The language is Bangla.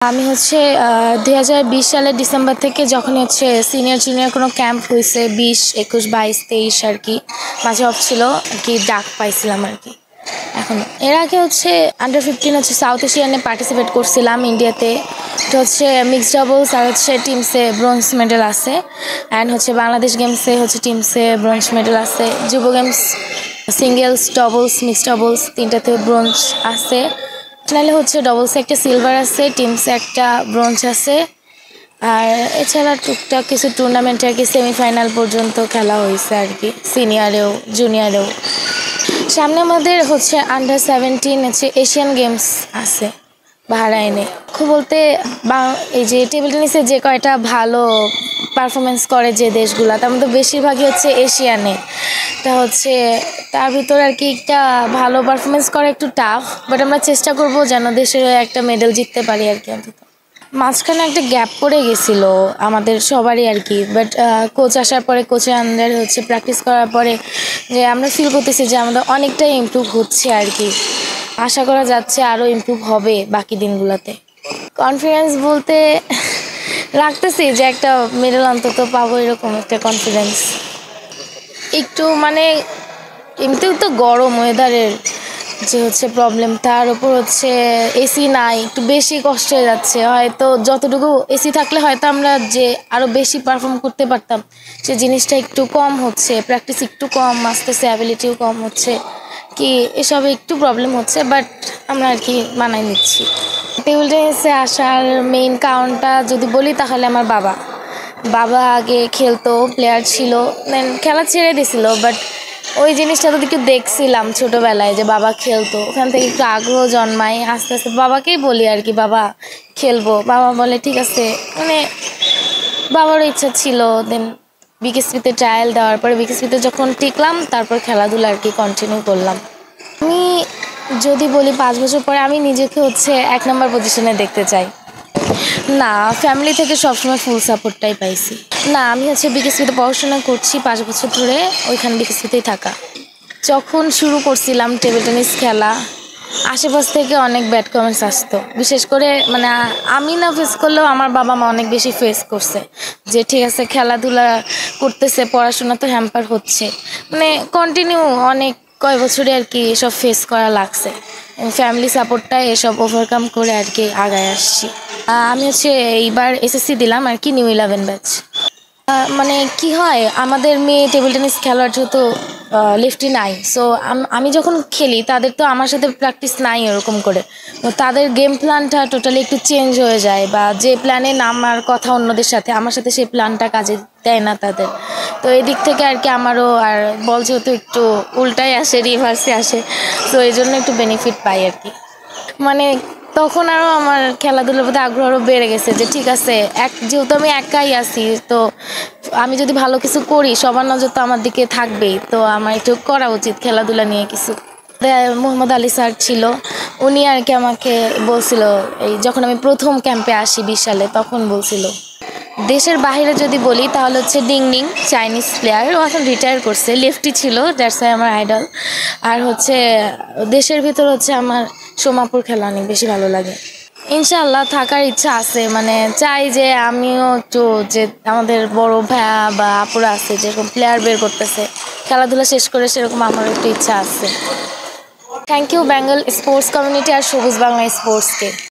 আমি হচ্ছে ২০২০ সালের ডিসেম্বর থেকে যখন হচ্ছে সিনিয়র জুনিয়র কোনো ক্যাম্প হয়েছে ২০, ২১, ২২, ২৩ আর কি মাঝে অফ ছিল আর কি, ডাক পাইছিলাম আর কি। এখন এর আগে হচ্ছে আন্ডার 15 হচ্ছে সাউথ এশিয়ানে পার্টিসিপেট করছিলাম ইন্ডিয়াতে। এটা হচ্ছে মিক্সড ডাবলস আর হচ্ছে টিমসে ব্রোঞ্জ মেডেল আছে, অ্যান্ড হচ্ছে বাংলাদেশ গেমসে হচ্ছে টিমসে ব্রোঞ্জ মেডেল আছে। যুব games singles, doubles, mixed doubles তিনটাতে ব্রোঞ্জ আছে। নাহলে হচ্ছে ডবলসে একটা সিলভার আছে, টিমসে একটা ব্রোঞ্জ আছে। আর এছাড়া টুকটাক কিছু টুর্নামেন্টে আর কি সেমিফাইনাল পর্যন্ত খেলা হয়েছে আর কি, সিনিয়রেও জুনিয়রেও। সামনে আমাদের হচ্ছে আন্ডার 17 হচ্ছে এশিয়ান গেমস আছে বাহরাইনে। খুব বলতে এই যে টেবিল টেনিসে যে কয়টা ভালো পারফরমেন্স করে যে দেশগুলো, তার মধ্যে বেশিরভাগই হচ্ছে এশিয়ানে। তা হচ্ছে তার ভিতর আর কি একটা ভালো পারফরমেন্স করা একটু টাফ, বাট আমরা চেষ্টা করব যেন দেশের একটা মেডেল জিততে পারি আর কি। অন্তত মাঝখানে একটা গ্যাপ পড়ে গেছিল আমাদের সবারই আর কি, বাট কোচ আসার পরে, কোচের আন্ডারে হচ্ছে প্র্যাকটিস করার পরে যে আমরা ফিল করতেছি যে আমাদের অনেকটাই ইমপ্রুভ হচ্ছে আর কি। আশা করা যাচ্ছে আরও ইমপ্রুভ হবে বাকি দিনগুলোতে। কনফিডেন্স বলতে রাখতেছি যে একটা মেডেল অন্তত পাবো, এরকম একটা কনফিডেন্স। একটু মানে এমনিতেও তো গরম ওয়েদারের যে হচ্ছে প্রবলেম, তার উপর হচ্ছে এসি নাই, একটু বেশি কষ্ট হয়ে যাচ্ছে। হয়তো যতটুকু এসি থাকলে হয়তো আমরা যে আরও বেশি পারফর্ম করতে পারতাম, সে জিনিসটা একটু কম হচ্ছে, প্র্যাকটিস একটু কম আসতেছে, অ্যাবিলিটিও কম হচ্ছে কি, এসবে একটু প্রবলেম হচ্ছে, বাট আমরা আর কি মানায় নিচ্ছি। টেবিল টেনিসে আসার মেইন কারণটা যদি বলি তাহলে আমার বাবা আগে খেলতো, প্লেয়ার ছিল, দেন খেলা ছেড়ে দিছিল, বাট ওই জিনিসটা তো একটু দেখছিলাম ছোটোবেলায় যে বাবা খেলতো, ওখান থেকে একটু আগ্রহ জন্মায়। আস্তে আস্তে বাবাকেই বলি আর কি বাবা খেলবো, বাবা বলে ঠিক আছে, মানে বাবারও ইচ্ছা ছিল। দেন বিকেএসপিতে ট্রায়াল দেওয়ার পরে বিকেএসপিতে যখন টিকলাম, তারপর খেলাধুলা আর কি কন্টিনিউ করলাম। আমি যদি বলি 5 বছর পরে আমি নিজেকে হচ্ছে 1 নম্বর পজিশনে দেখতে চাই। না, ফ্যামিলি থেকে সবসময় ফুল সাপোর্টটাই পাইছি। না, আমি হচ্ছে বিকেএসপিতে পড়াশোনা করছি 5 বছর ধরে, ওইখানে বিকেএসপিতেই থাকা। যখন শুরু করছিলাম টেবিল টেনিস খেলা, আশেপাশ থেকে অনেক ব্যাড কমেন্টস আসতো, বিশেষ করে মানে আমি না ফেস করলেও আমার বাবা মা অনেক বেশি ফেস করছে যে ঠিক আছে খেলাধুলা করতেছে, পড়াশোনা তো হ্যাম্পার হচ্ছে, মানে কন্টিনিউ অনেক কয় বছরে আর কি এসব ফেস করা লাগছে। ফ্যামিলি সাপোর্টটাই এসব ওভারকাম করে আর কি আগায় আসছি। আমি হচ্ছে এইবার এসএসসি দিলাম আর কি, নিউ 11 ব্যাচ। মানে কি হয়, আমাদের মেয়ে টেবিল টেনিস খেলার যেহেতু লেফটি নাই, সো আমি যখন খেলি তাদের তো আমার সাথে প্র্যাকটিস নাই এরকম করে, তাদের গেম প্ল্যানটা টোটালি একটু চেঞ্জ হয়ে যায়, বা যে প্ল্যানে নামার কথা অন্যদের সাথে, আমার সাথে সেই প্ল্যানটা কাজে দেয় না তাদের। তো এই দিক থেকে আর কি আমারও আর বল যেহেতু একটু উল্টাই আসে, রিভার্সে আসে, তো এই জন্য একটু বেনিফিট পাই আর কি। মানে তখন আরও আমার খেলাধুলার প্রতি আগ্রহ আরও বেড়ে গেছে যে ঠিক আছে, যেহেতু আমি একাই আছি, তো আমি যদি ভালো কিছু করি সবার নজর তো আমার দিকে থাকবেই, তো আমার একটু করা উচিত খেলাধুলা নিয়ে কিছু। মোহাম্মদ আলী স্যার ছিল, উনি আর কি আমাকে বলছিল, এই যখন আমি প্রথম ক্যাম্পে আসি 20 সালে, তখন বলছিল। দেশের বাইরে যদি বলি তাহলে হচ্ছে ডিং ডিং, চাইনিজ প্লেয়ার, ও এখন রিটায়ার করছে, লেফটি ছিল, দ্যাটস ওয়াই আমার আইডল। আর হচ্ছে দেশের ভিতর হচ্ছে আমার সোমাপুর খেলা অনেক বেশি ভালো লাগে। ইনশাআল্লাহ থাকার ইচ্ছা আছে, মানে চাই যে আমিও একটু, যে আমাদের বড় ভাইয়া বা আপুরা আছে যেরকম প্লেয়ার বের করতেছে খেলাধুলা শেষ করে, সেরকম আমারও একটু ইচ্ছা আছে। Thank you Bengal sports community আর সবুজ বাংলা স্পোর্টসকে।